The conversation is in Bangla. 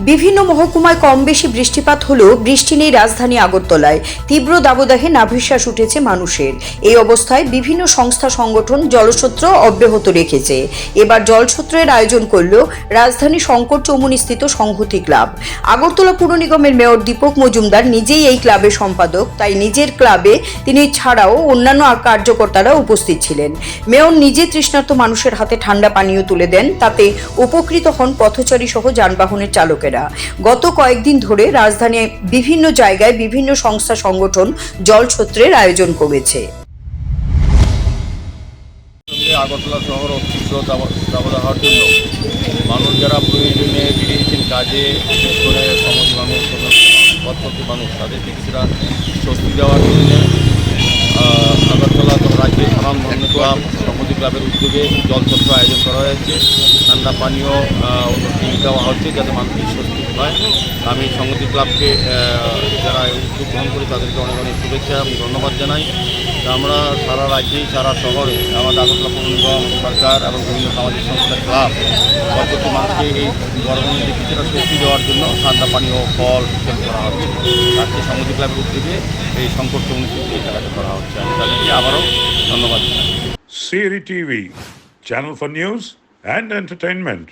বিভিন্ন মহকুমায় কম বেশি বৃষ্টিপাত হলেও বৃষ্টি নেই রাজধানী আগরতলায়। তীব্র দাবদাহে নাভিশ্বাস উঠেছে মানুষের। এই অবস্থায় বিভিন্ন সংস্থা সংগঠন জলসূত্র অব্যাহত রেখেছে। এবার জলসূত্রের আয়োজন করল রাজধানী শঙ্কর চৌমুহনী স্থিত সংহতি ক্লাব। আগরতলা পুর নিগমের মেয়র দীপক মজুমদার নিজেই এই ক্লাবের সম্পাদক, তাই নিজের ক্লাবে তিনি ছাড়াও অন্যান্য কার্যকর্তারা উপস্থিত ছিলেন। মেয়র নিজে তৃষ্ণার্ত মানুষের হাতে ঠান্ডা পানীয় তুলে দেন, তাতে উপকৃত হন পথচারী সহ যানবাহনের চালকেরা। গত কয়েকদিন ধরে রাজধানীর বিভিন্ন জায়গায় বিভিন্ন সংস্থা সংগঠন জলছত্রের আয়োজন করেছে। আগরতলা শহর অতিরিক্ত দাবদাহের জন্য মানুষ যারা প্রয়োজনে বেরিয়েছেন কাজে, বিশেষ করে সমাজ মানুষ, পথচলতি মানুষ, তাদের কিছুটা স্বস্তি দেওয়ার জন্য আগরতলা রাজ্যের সাধারণ মহকুমা ক্লাব সংহতি ক্লাবের উদ্যোগে জলছত্র আয়োজন করা হয়েছে। ঠান্ডা পানীয় কিনে দেওয়া হচ্ছে যাতে মানুষের স্বস্তি হয়। আমি সংহতি ক্লাবকে যারা উদ্যোগ গ্রহণ করি তাদেরকে অনেক অনেক শুভেচ্ছা এবং ধন্যবাদ জানাই। আমরা সারা রাজ্যেই সারা শহরে আমাদের আগরতলা পৌর নিগম, সরকার এবং বিভিন্ন সামাজিক সংস্থা ক্লাব পথচলতি মানুষকে এই গরমের মধ্যে কিছুটা স্বস্তি দেওয়ার জন্য ঠান্ডা পানীয় ফল বিতরণ করা হচ্ছে। রাজ্যের সংহতি ক্লাবের উদ্যোগে এই সংকট চৌমুহনী এই জায়গাটা করা হচ্ছে। আমি তাদেরকে আবারও ধন্যবাদ জানাই। Siri TV, channel for news and entertainment.